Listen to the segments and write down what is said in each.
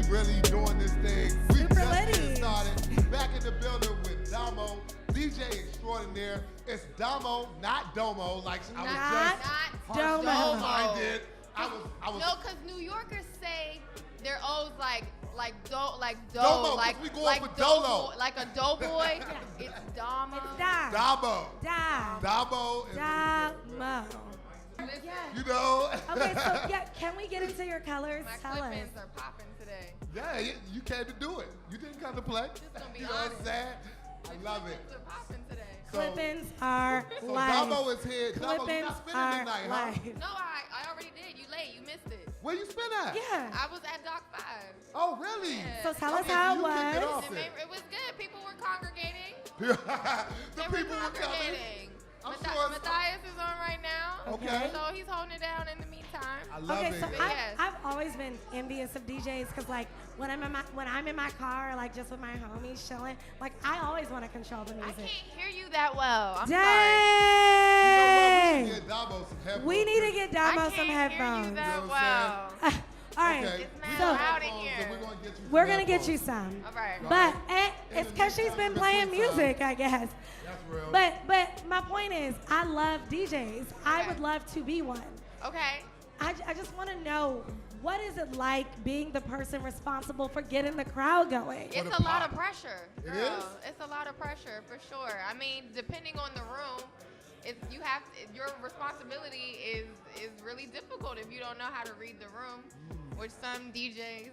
Really doing this thing. We Super just ready. getting started. Back in the building with Domo, DJ extraordinaire. It's Domo, not Domo. Like I was just Domo. harsh-minded. I was. No, because New Yorkers say their O's like Domo, like we going like for dough Dolo. boy, like a doughboy. It's Domo. It's Dom. Domo. Dom. Domo. Is, Domo. you know. Okay, so yeah, can we get into your colors? My Tell us. clip-ins are popping today. Yeah, you came to do it. You didn't come to play. Just gonna be You know what I'm honest. saying? I The love it. clip-ins are popping today. Clip-ins are So live. Domo is here. Domo, you're Clip-ins not spending are the night, huh? live. No, I already did. You late. You missed it. Where you spend at? Yeah. I was at Doc 5. Oh, really? Yeah. So tell us Okay, how you it kicked it was. off And then. it was good. People were congregating. the They people were were coming. congregating. I'm sure it's- Matthias is on right now. Okay. So he's holding it down in the meantime. I love Okay, it. so But I've, yes. I've always been envious of DJs because like when I'm in my car, like just with my homies chilling, like I always want to control the I music. can't hear you that well. I'm You know what? We Dang! should get Domo some headphones. We need to get sorry. Domo I some can't hear you headphones. that You know what well. All right, Okay. It's mad so loud in Headphones, here. and we're gonna get you some we're gonna get you headphones. some. All right. But Right. it's because she's been playing music, I guess. That's real. But my point is, I love DJs. I Okay. would love to be one. Okay. I just want to know, what is it like being the person responsible for getting the crowd going? For It's the a lot pop. of pressure. It Girl. is? It's a lot of pressure for sure. I mean, depending on the room, your responsibility is really difficult if you don't know how to read the room, which some DJs.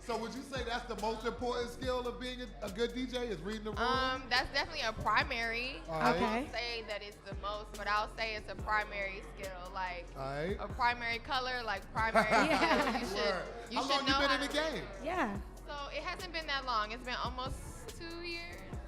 So would you say that's the most important skill of being a good DJ is reading the room? That's definitely a primary. All I right. won't say that it's the most, but I'll say it's a primary skill, like All right. a primary color, like primary. Yeah. skill. Word. You How should long you know been how in the to game? read. Yeah. So it hasn't been that long. It's been almost 2 years.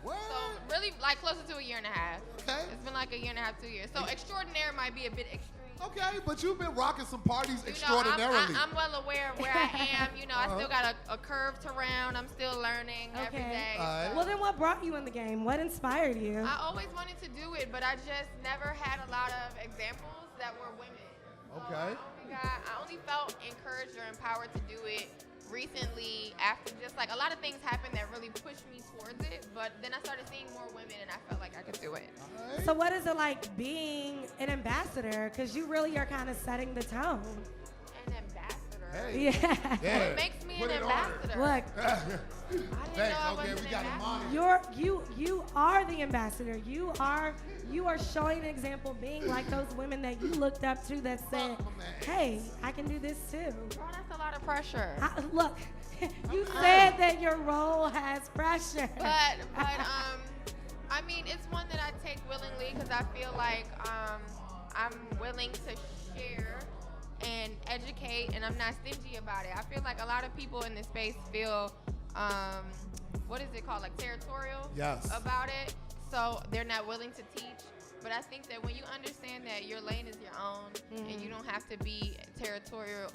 What? So really, like closer to a year and a half. Okay. It's been like a year and a half, 2 years. So extraordinaire might be a bit extreme. Okay, but you've been rocking some parties You know, extraordinarily. I'm well aware of where I am. You know, I still got a curve to round. I'm still learning every Okay. day. All right. Well, then what brought you in the game? What inspired you? I always wanted to do it, but I just never had a lot of examples that were women. So Okay. I only felt encouraged or empowered to do it recently after just like a lot of things happened that really pushed me towards it. But then I started seeing more women and I felt like I could do it. All right. So what is it like being an ambassador? Because you really are kind of setting the tone. An ambassador. Hey. Yeah. Yeah. What makes me Put an it on her. ambassador? Look, I didn't know I Thanks. Okay, was we an got a ambassador. monitor. you are the ambassador. You are showing an example, being like those women that you looked up to that said, "Hey, I can do this too." Bro, that's a lot of pressure. Look, you said that your role has pressure. But I mean, it's one that I take willingly because I feel like I'm willing to share and educate, and I'm not stingy about it. I feel like a lot of people in this space feel, what is it called, like territorial Yes. about it. So they're not willing to teach. But I think that when you understand that your lane is your own and you don't have to be territorial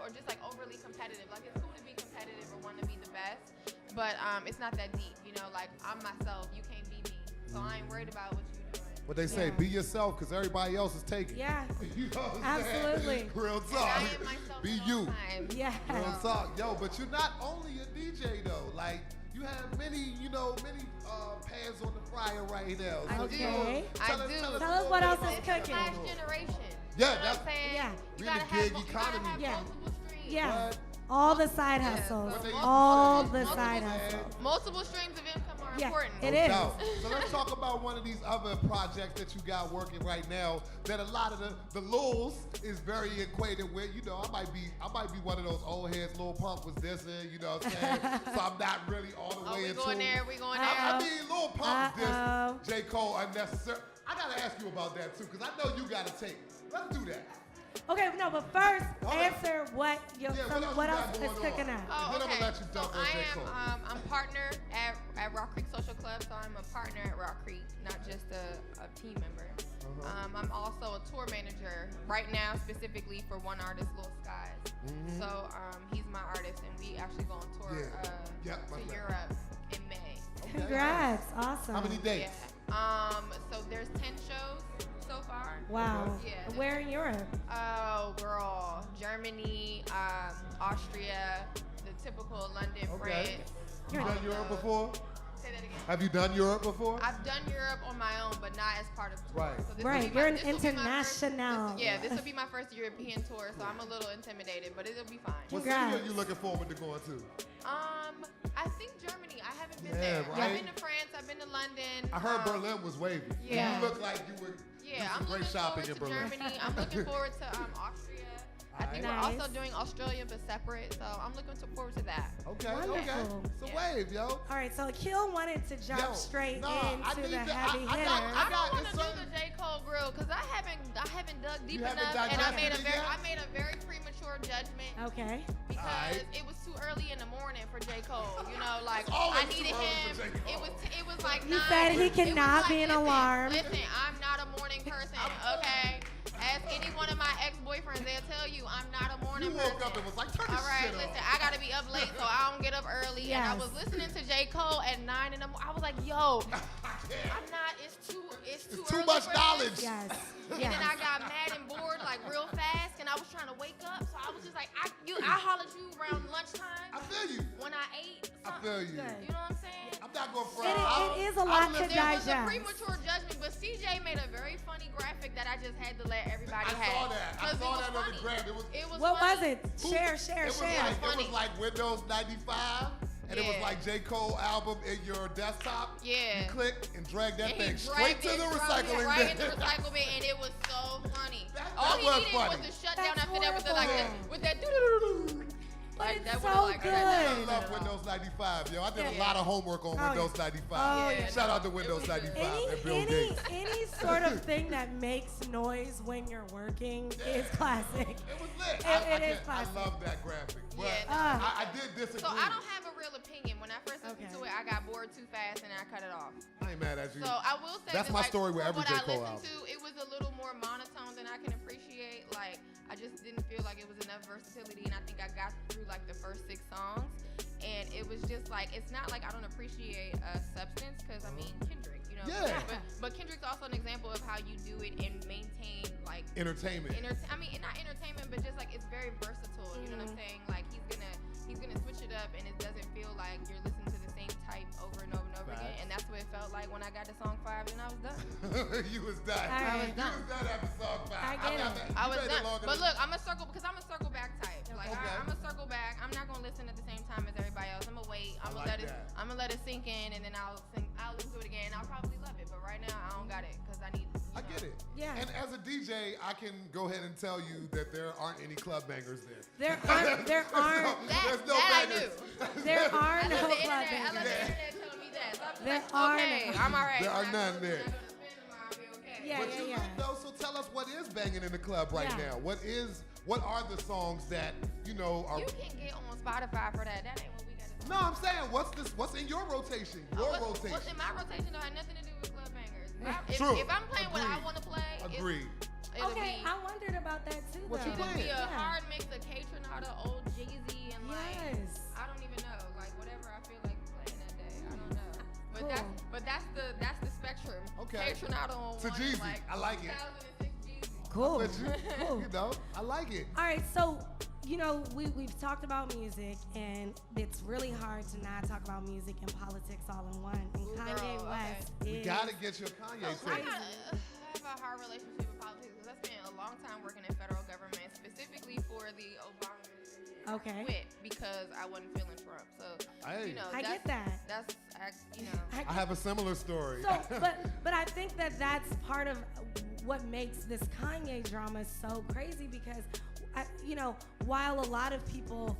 or just like overly competitive. Like it's cool to be competitive or want to be the best, but it's not that deep. You know, like I'm myself, you can't be me. So I ain't worried about what you're doing. What they say, Yeah. be yourself, because everybody else is taking. Yeah. You know what I'm saying? Absolutely. Real And talk. I am myself Be at all you. times. Yeah. Real talk. Yo, but you're not only a DJ though. Like you have many pans on the fryer right now. I So, do. you know, I tell us- do. Tell us, Tell a us little what bit else about is It's what's the cooking. going last on. generation. Yeah, You know what that's- I'm saying? Yeah. You We in gotta the have, gig you gotta economy, have Yeah. multiple streams. Yeah. What? All the side Yeah, hustles. so All multiple- the side multiple- hustles. Multiple streams of income are Yeah, important. it No is. doubt. So let's talk about one of these other projects that you got working right now that a lot of the Lils is very equated with. You know, I might be one of those old heads Lil Pump was dissing, you know what I'm saying? So I'm not really all the Oh, way we into going it. there, we going there. I mean, Lil Pump Uh-oh. dissed J. Cole unnecessary. I gotta ask you about that too, because I know you got a take. Let's do that. Okay, no, but first, Okay. answer what Yeah, what else else you got is going cooking on? up. Oh, Then I'm okay. gonna let you So dump on I J. am, Cole. I'm partner at Rock Creek Social Club, so I'm a partner at Rock Creek, not just a team member. I'm also a tour manager right now, specifically for one artist, Lil Skies. So he's my artist, and we actually go on tour Yeah. Yep, to my bad. Europe in May. Okay. Congrats, awesome. How many dates? Yeah. So there's 10 shows so far. Wow. Yeah. Where in Europe? Oh, girl. Germany, Austria, the typical London, Okay. France. You done Europe before? Say that again. Have you done Europe before? I've done Europe on my own, but not as part of tour. Right. So this Right, will be you're an this will be my first- international. this will be my first European tour, so I'm a little intimidated, but it'll be fine. What city Congrats. are you looking forward to going to? I think Germany. I haven't been Yeah, there. right? I've been to France. I've been to London. I heard Berlin was wavy. Yeah. You look like you would Yeah, do some I'm great looking shopping forward in to Berlin. Germany. I'm looking forward to Austria. I think Nice. we're also doing Australia, but separate. So I'm looking forward to that. Okay, Wonderful. okay. It's a Yeah. wave, yo. All right, so Akil wanted to jump Yo, straight nah, I into need the to- heavy I hitters. got- I don't want it's to do certain- the J. Cole grill because I haven't dug deep haven't enough, and I made digested it yet? I made a very premature judgment Okay. because Alright. it was too early in the morning for J. Cole. You know, like always I too needed early him. for J. Cole. It was like He 9. said he It was cannot like, be an listen, alarm. Listen, I'm not a morning person. Okay. Ask any one of my ex-boyfriends, they'll tell you I'm not a morning You person. woke up and was like, turn this All right, shit listen, off. I gotta be up late, so I don't get up early. And I Yes. was listening to J. Cole at 9 in the morning. I was like, yo, Yeah. I'm not. It's too Too early much for knowledge. this. Yes. And Yes. then I got mad and bored like real fast, and I was trying to wake up, so I was just like, I hollered you around lunchtime I feel you. when I ate. I something. feel you. Good. You know what I'm saying? I'm not going to front. It is a lot to There was a digest. premature judgment, but CJ made a very funny graphic that I just had to let everybody I have. saw that. I 'Cause it saw was that on the funny. gram. It was What was funny. it? Share, share, It was share. like, Funny. Windows 95, and it was Yeah. like J. Cole album in your desktop. Yeah. You click and drag that And he thing dragged straight to it, the threw it recycling right in the bin. recycle bin, and it was so funny. That All he was needed funny. was to shut down That's after that with the horrible. with that doo-doo-doo-doo-doo. But Like it's that so would've, like, good. I love Windows 95, yo. I did a Yeah. lot of homework on Oh, Windows yeah. 95. Oh, yeah. Shout out to It Windows was good. 95 and Bill Gates. Any sort of thing that makes noise when you're working is classic. It was lit. It is classic. I love that graphic. But Yeah, no. I did disagree. So I don't have a real opinion. When I first listened Okay. to it, I got bored too fast and I cut it off. I ain't mad at you. So I will say That's that, my like, story with for every what J. I Cole listened album. to, it was a little more monotone than I can appreciate. Like I just didn't feel like it was enough versatility, and I think I got through like the first 6 songs, and it was just like it's not like I don't appreciate substance because I mean Kendrick, you know. Yeah. But Kendrick's also an example of how you do it and maintain like Entertainment. I mean, not entertainment, but just like it's very versatile. You know what I'm saying? Like he's gonna switch it up, and it doesn't feel like you're listening to the same type over and over and over again. Facts. And that's what it felt like when I got to song 5, and I was done. You was done. All right. You was done after song 5. I get it. I was made it done. longer But than- look, I'm a circle back type. Like Okay. I'm a circle back. I'm not gonna listen at the same time as everybody else. I'm gonna wait. I'm I gonna like let it. that. I'm gonna let it sink in, and then I'll listen to it again. I'll probably love it. But right now, I don't got it because I need. I get it. Yeah. And as a DJ, I can go ahead and tell you that there aren't any club bangers there. There aren't That I bangers. knew. there are I no love the club internet. I love bangers. the internet telling me that. So I'm just There like, are okay, none. I'm all right. There are I'm not none gonna- there. I'm not gonna spend tomorrow. I'll be okay. Yeah, But yeah, you yeah. lit though, so tell us what is banging in the club right Yeah. now. What are the songs that you know are? You can get on Spotify for that. That ain't what we got to do. No, I'm saying what's in your rotation? Your rotation. What's in my rotation don't have nothing to do with club bangers. True. If I'm playing what I Agreed. want to play, Agreed. it'll Okay, be, I wondered about that too. What you though. it'll be a playing? hard mix of K Tronada, old Jay-Z, and like Yes. I don't even know, like whatever I feel like playing that day. I don't know. But Cool. that's the spectrum. Okay. K Tronada on To one Jeezy. is like I like it. 2006 Jeezy. Cool. With you, Cool. you know, I like it. All right, so you know we've talked about music, and it's really hard to not talk about music and politics all in one. And Ooh, Kanye girl, West You is gotta get your Kanye I take. have a hard relationship with politics because I spent a long time working in federal government, specifically for the Obama administration. okay. Quit because I wasn't feeling Trump. So Hey. you know, I that's, get that. That's you know. I have a similar story. So, but I think that that's part of what makes this Kanye drama so crazy because, you know, while a lot of people,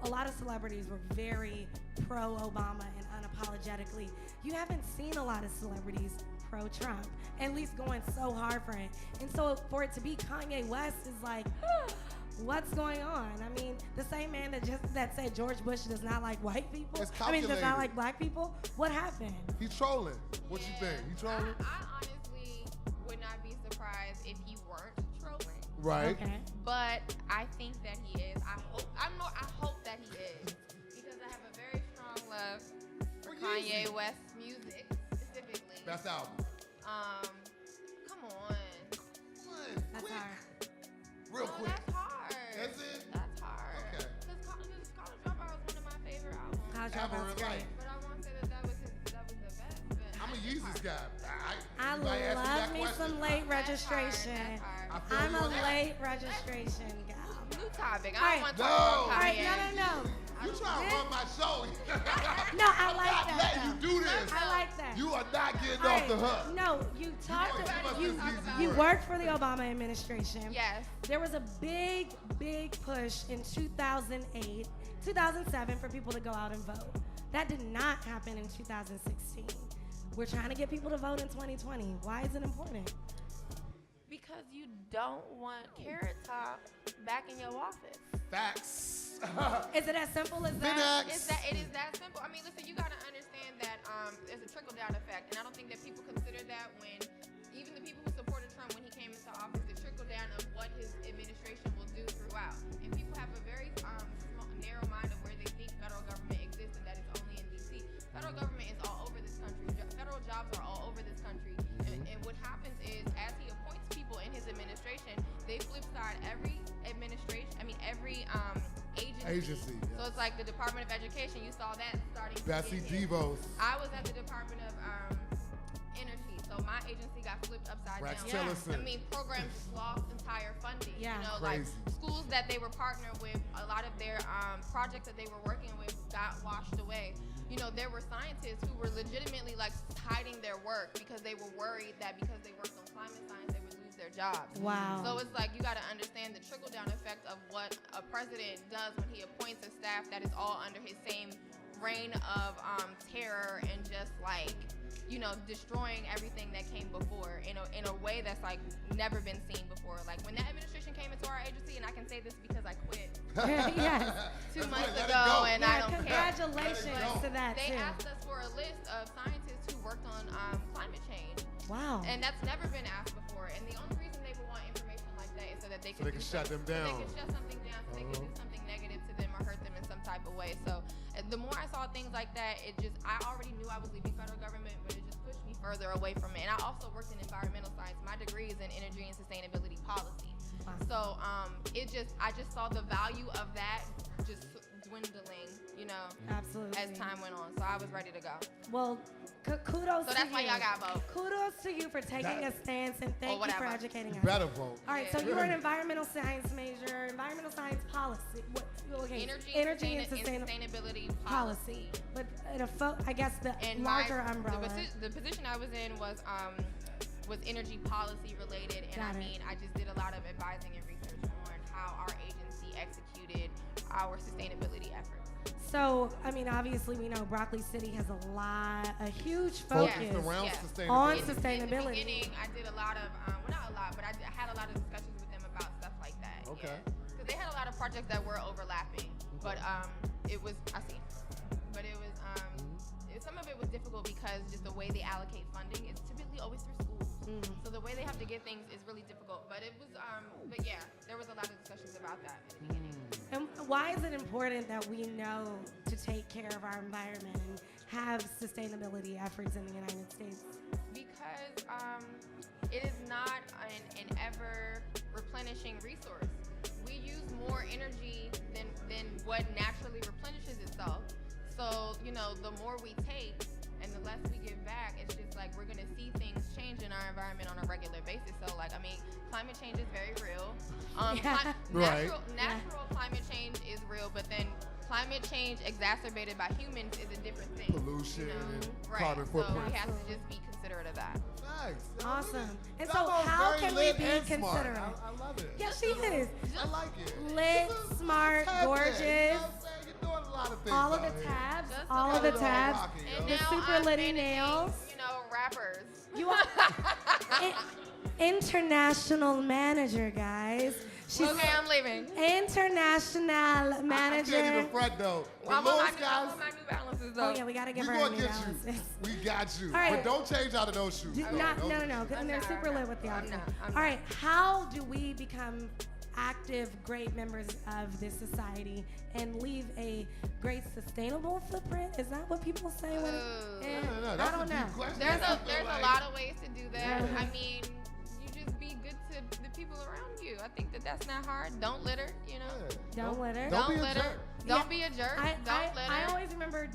a lot of celebrities were very pro-Obama and unapologetically, you haven't seen a lot of celebrities pro-Trump, at least going so hard for it. And so for it to be Kanye West is like, what's going on? I mean, the same man that said George Bush does not like white people. It's I mean, does calculated. not like black people. What happened? He's trolling. What you think? He trolling? I honestly would not be surprised if he weren't trolling. Right. Okay. But I think that he is. I hope that he is. Because I have a very strong love for Kanye West's music specifically. Best album. Come on. That's Quick. hard. Real No, quick. that's hard. That's it? That's hard. Okay. Because College Dropout was one of my favorite albums. College Ever Dropout's in great. life. But I won't say that was the best. But I'm a that's Yeezus hard. guy. I Anybody ask love that me question? some late That's registration. hard. I feel I'm you a on that. late registration gal. New topic. All I right. don't want to No. talk All about right, Kanye. no. You trying to run my show. No, I like I'm not that, letting though. you do this. I like that. You are not getting All off the hook. No, you talked. give us You, this easy you word. worked for the Obama administration. Yes. There was a big push in 2008, 2007 for people to go out and vote. That did not happen in 2016. We're trying to get people to vote in 2020. Why is it important? Because you don't want Carrot Top back in your office. Facts. Is it as simple as that? Finax. It is that simple. I mean, listen, you gotta understand that there's a trickle down effect, and I don't think that people consider that when even the people who supported Trump when he came into office, the trickle down of what his administration will do throughout. And people have a very narrow mind of where they think federal government exists and that it's only in D.C. Federal government is all over this country. Federal jobs are all over this country. And what happens is, as he appoints people in his administration, they flip side every agency. Yeah. So it's like the Department of Education. You saw that starting. to Bessie get hit. Devos. I was at the Department of Energy, so my agency got flipped upside Rex down. Tillerson. I mean, programs just lost entire funding. Yeah. You know, Crazy. like schools that they were partnered with, a lot of their projects that they were working with got washed away. You know, there were scientists who were legitimately like hiding their work because they were worried that because they worked on climate science, they would lose their jobs. Wow. So it's like you got to understand the trickle-down effect of what a president does when he appoints a staff that is all under his same reign of terror and just like, you know, destroying everything that came before in a way that's like never been seen before. Like when that administration came into our agency, and I can say this because I quit Yes. 2 That's months right, let it ago, go. and Yeah, I don't care. congratulations go. to that They too. asked us for a list of scientists who worked on climate change, Wow. and that's never been asked before. And the only reason they would want information like that is so that they So can they can shut them down. So they can shut something down, so they can do something negative to them or hurt them in some type of way. So the more I saw things like that, I already knew I was leaving federal government, but it just pushed me further away from it. And I also worked in environmental science. My degree is in energy and sustainability policy. Wow. So I just saw the value of that just dwindling, you know, Absolutely. as time went on. So I was ready to go. Well, kudos So to that's you. why y'all got vote. Kudos to you for taking a stance, and thank you for whatever. educating us. Better vote. All right, so you were an environmental science major, environmental science policy. What? Okay. Energy and sustainability sustainability policy. But I guess the And larger umbrella. the position I was in was energy policy related, and Got it. I mean I just did a lot of advising and research on how our agency executed our sustainability efforts. So, I mean, obviously, we know Broccoli City has a huge Focused focus around Yes. sustainability. on In the sustainability. beginning, I did a lot of not a lot, but I had a lot of discussions with them about stuff like that. Okay. Because they had a lot of projects that were overlapping, but it was some of it was difficult because just the way they allocate funding is typically always through schools. So the way they have to get things is really difficult. But it was but yeah, there was a lot of discussions about that in the beginning. And why is it important that we know to take care of our environment and have sustainability efforts in the United States? Because it is not an ever replenishing resource. We use more energy than what naturally replenishes itself. So, you know, the more we take and the less we give back, it's just like we're gonna see things change in our environment on a regular basis. So like, I mean, climate change is very real. Yeah. Right. Natural climate change is real, but then climate change exacerbated by humans is a different thing. Pollution You know? and Right. carbon So footprint. we have to just be considerate of that. Nice. Awesome. And so Domo's how very can we lit be and smart. considerate? I love it. Yeah, she is. I like it. Lit, smart, Tab gorgeous. it. You know what I'm saying? You're doing a lot of things All of out the here. tabs, Just all a of the little tabs. rocking, yo. And The now super I'm litty managing, nails. you know, rappers. You are international manager, guys. She's Okay, I'm leaving. international I manager. can't even front though. I But Lil want Skies, my New Balances though. Oh yeah, we gotta give we her a gonna new get balance. you. We got you. All right. But don't change out of those shoes. Do though. not, Those- no, because I'm they're not, super I'm lit not. with the I'm outfit. not, I'm All right, how do we become active, great members of this society and leave a great sustainable footprint? Is that what people say? When No, I that's don't a know. deep question. There's I a feel like- lot of ways to do that. Mhm. I mean, you just be good to the people around you. I think that's not hard. Don't litter, you know. Yeah. Don't litter. Don't be a litter. jerk. Don't be a jerk. Don't litter. I always remember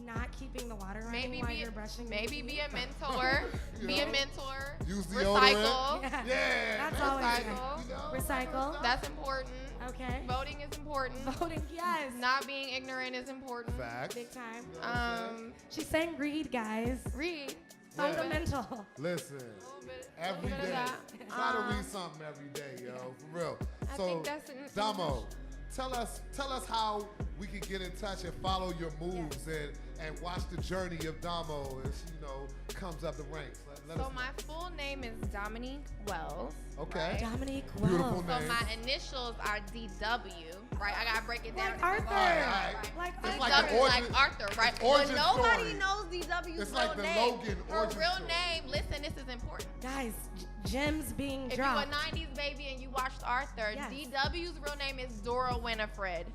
not keeping the water running maybe while be you're brushing your maybe teeth. be a mentor. You Be a know? mentor. Use the Recycle. deodorant. Yeah. Yeah. That's always Recycle. good. You know? Recycle. That's important. Okay. Voting is important. Voting, yes. Not being ignorant is important. Facts. Big time. You know what I'm saying? She's saying read, guys. Read. Yeah. Fundamental. Listen, A little bit every of day. that. Try to read something every day, yo. For real. I So, think that's an- Domo, tell us how we can get in touch and follow your moves and watch the journey of Domo as she, comes up the ranks. Let So us know. my full name is Dominique Wells. Okay. Dominique Beautiful Wells. So name. my initials are DW, right? I gotta break it down. Like into Arthur. Alright. Like It's Arthur. like DW the origin- like Arthur, right? But origin nobody story. knows DW's It's real like the name. Logan Her origin real story. name, listen, this is important. Guys, gems being If dropped. you a 90s baby and you watched Arthur, Yes. DW's real name is Dora Winifred.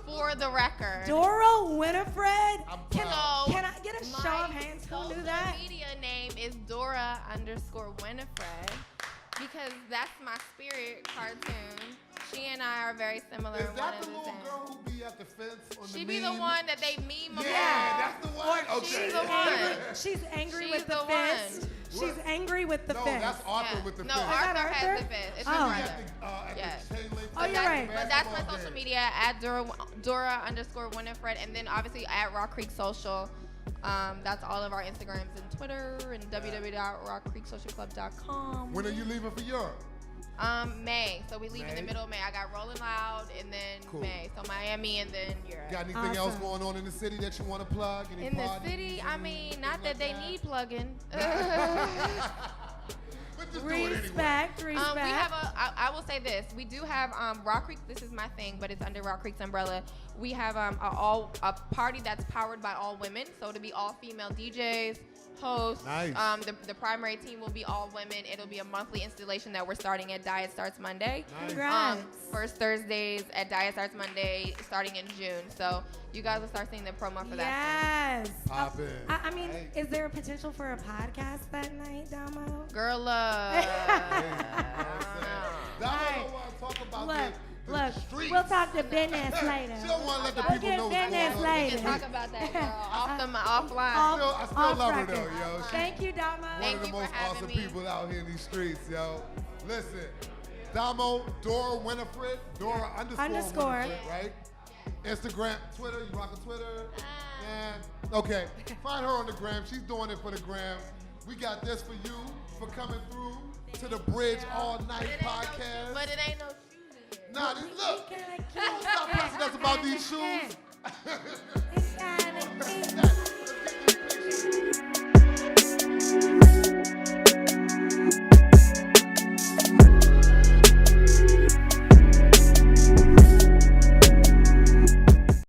For the record. Dora Winifred. I'm Can, proud. So, can I get a show my of hands? Who social knew that? media name is Dora _ Winifred because that's my spirit cartoon. She and I are very similar. Is one that and the the little same. girl who be at the fence on She the be the meme? one that they meme Yeah, about. that's the one. Or Okay. she's the yeah. one. She's angry She's with the the fist. one. She's What? angry with the No, fist. that's Arthur Yeah. with the No, fist. that Arthur has Arthur? the fist. It's Oh. my She brother. at Yes. the chain link Oh, you're right. But that's my basketball social game. media at Dora _ Winifred, and then obviously at Rock Creek Social. That's all of our Instagrams and Twitter and www.rockcreeksocialclub.com. When are you leaving for Europe? May. So we leave in the May? middle of May. I got Rolling Loud and then Cool. May. So Miami and then Europe. Got anything else Awesome. going on in the city that you want to plug? Any In the parties, city, I mean, not that they need plugging. But just do it anyway. Respect, respect. We have I will say this. We do have Rock Creek. This is my thing, but it's under Rock Creek's umbrella. We have a party that's powered by all women. So it'll be all female DJs, hosts. Nice. The primary team will be all women. It'll be a monthly installation that we're starting at Diet Starts Monday. Nice. Congrats. First Thursdays at Diet Starts Monday, starting in June. So you guys will start seeing the promo for that. Yes. Poppin'. I mean, Hey. is there a potential for a podcast that night, Domo? Soon. Girl, Hey, you know what I'm saying? Domo Hey, don't want to talk about Look, the look, streets. we'll talk to business later. She don't want to let the We'll people get know what's going business on. We later. can talk about that, girl. Offline. I still Off love her record. though, yo. She Thank you, Domo. one Thank of the you for most having awesome me. people out here in these streets, yo. Listen, Domo, Dora Winifred, Dora _ Underscore. Winifred, right? Instagram, Twitter, you rockin' Twitter? Yeah. Okay, find her on the gram. She's doing it for the gram. We got this for you for coming through to the Bridge All Night podcast. But it ain't no shoes in here. Nah, this, look, Kinda you don't stop pressing us about these cute. shoes. It's kinda cute. That-